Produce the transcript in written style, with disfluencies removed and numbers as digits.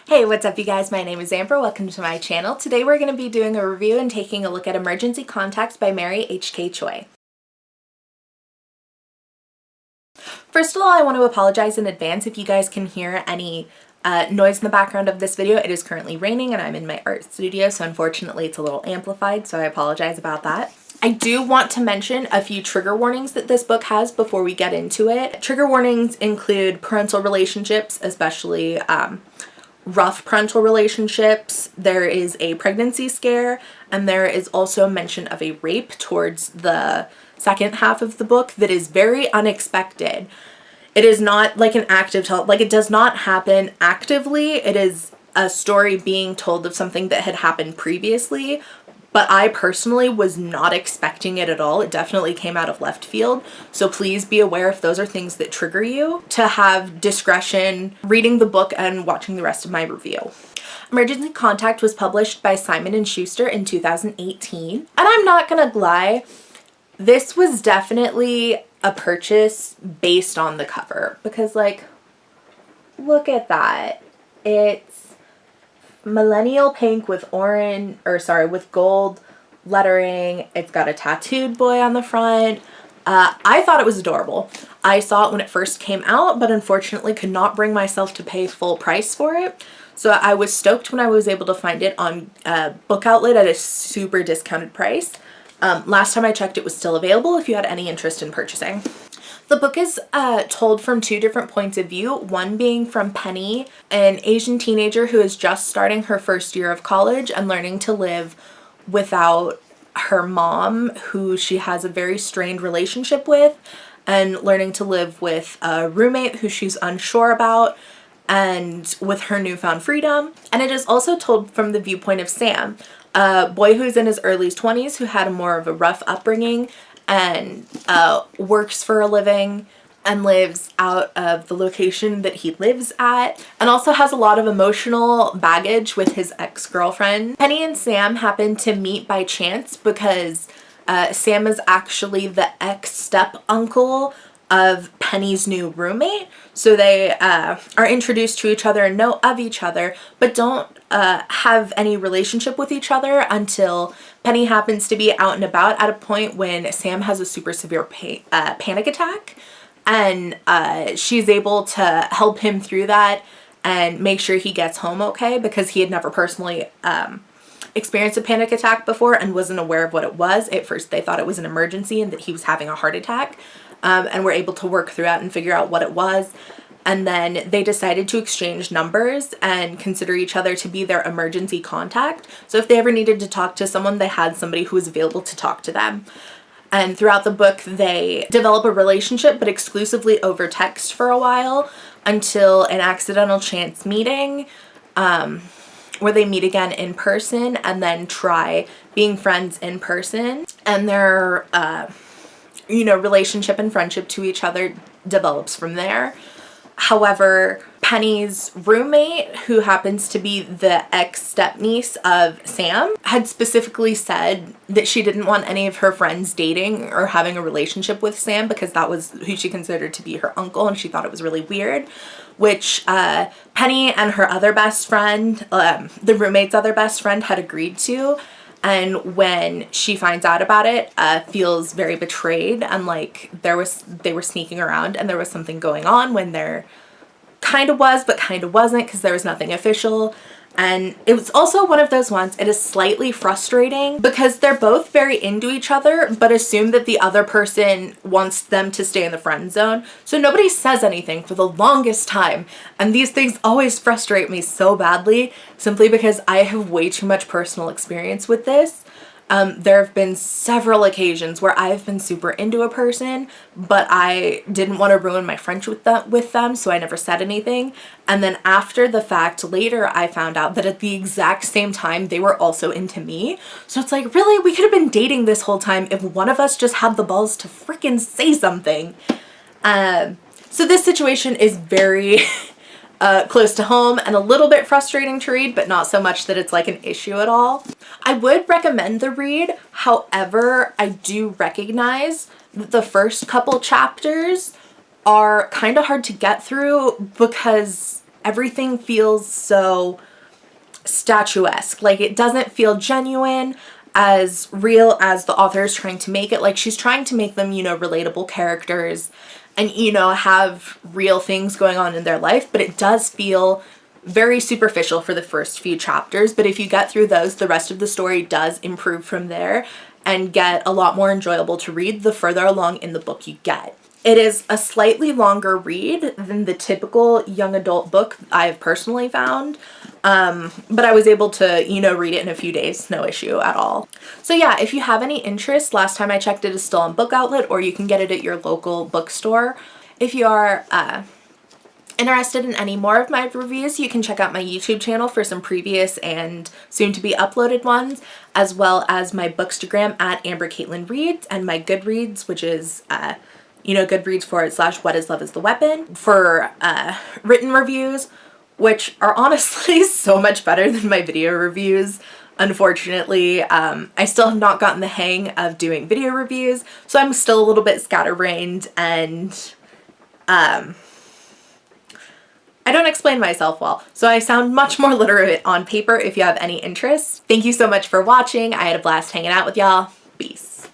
Hey, what's up you guys? My name is Amber. Welcome to my channel. Today we're going to be doing a review and taking a look at Emergency Contact by Mary H.K. Choi. First of all, I want to apologize in advance if you guys can hear any noise in the background of this video. It is currently raining and I'm in my art studio, so unfortunately it's a little amplified, so I apologize about that. I do want to mention a few trigger warnings that this book has before we get into it. Trigger warnings include parental relationships, especially rough parental relationships. There is a pregnancy scare, and there is also mention of a rape towards the second half of the book that is very unexpected. It is not like an active it does not happen actively. It is a story being told of something that had happened previously, but I personally was not expecting it at all. It definitely came out of left field. So please be aware if those are things that trigger you to have discretion reading the book and watching the rest of my review. Emergency Contact was published by Simon & Schuster in 2018. And I'm not gonna lie, this was definitely a purchase based on the cover because look at that. It's millennial pink with with gold lettering. It's got a tattooed boy on the front. I thought it was adorable. I saw it when it first came out, but unfortunately could not bring myself to pay full price for it. So I was stoked when I was able to find it on Book Outlet at a super discounted price. Last time I checked, it was still available if you had any interest in purchasing. The book is told from two different points of view, one being from Penny, an Asian teenager who is just starting her first year of college and learning to live without her mom, who she has a very strained relationship with, and learning to live with a roommate who she's unsure about, and with her newfound freedom. And it is also told from the viewpoint of Sam, a boy who's in his early 20s who had more of a rough upbringing and works for a living and lives out of the location that he lives at, and also has a lot of emotional baggage with his ex-girlfriend. Penny and Sam happen to meet by chance because Sam is actually the ex-step-uncle of Penny's new roommate. So they are introduced to each other and know of each other, but don't have any relationship with each other until Penny happens to be out and about at a point when Sam has a super severe panic attack, and she's able to help him through that and make sure he gets home okay, because he had never personally experienced a panic attack before and wasn't aware of what it was. At first they thought it was an emergency and that he was having a heart attack, and were able to work through it and figure out what it was. And then they decided to exchange numbers and consider each other to be their emergency contact. So if they ever needed to talk to someone, they had somebody who was available to talk to them. And throughout the book, they develop a relationship, but exclusively over text for a while, until an accidental chance meeting where they meet again in person and then try being friends in person. And their, relationship and friendship to each other develops from there. However, Penny's roommate, who happens to be the ex-stepniece of Sam, had specifically said that she didn't want any of her friends dating or having a relationship with Sam because that was who she considered to be her uncle, and she thought it was really weird, which Penny and her other best friend, the roommate's other best friend, had agreed to. And when she finds out about it, feels very betrayed, and like they were sneaking around and there was something going on when there kind of was, but kind of wasn't, because there was nothing official. And it was also one of those ones, it is slightly frustrating because they're both very into each other, but assume that the other person wants them to stay in the friend zone. So nobody says anything for the longest time. And these things always frustrate me so badly, simply because I have way too much personal experience with this. There have been several occasions where I've been super into a person, but I didn't want to ruin my friendship with them, so I never said anything. And then after the fact, later I found out that at the exact same time they were also into me. So it's like, really? We could have been dating this whole time if one of us just had the balls to freaking say something. So this situation is very close to home and a little bit frustrating to read, but not so much that it's like an issue at all. I would recommend the read. However, I do recognize that the first couple chapters are kind of hard to get through because everything feels so statuesque. Like, it doesn't feel genuine, as real as the author is trying to make it. Like, she's trying to make them, you know, relatable characters and, you know, have real things going on in their life, but it does feel very superficial for the first few chapters. But if you get through those, the rest of the story does improve from there and get a lot more enjoyable to read the further along in the book you get. It is a slightly longer read than the typical young adult book I've personally found, but I was able to, you know, read it in a few days, no issue at all. So yeah, if you have any interest, last time I checked it is still on Book Outlet, or you can get it at your local bookstore. If you are interested in any more of my reviews, you can check out my YouTube channel for some previous and soon to be uploaded ones, as well as my Bookstagram at AmberCaitlinReads, and my Goodreads, which is you know, Goodreads / What Is Love Is the Weapon, for written reviews, which are honestly so much better than my video reviews. Unfortunately, I still have not gotten the hang of doing video reviews, so I'm still a little bit scatterbrained, and I don't explain myself well, so I sound much more literate on paper if you have any interest. Thank you so much for watching. I had a blast hanging out with y'all. Peace.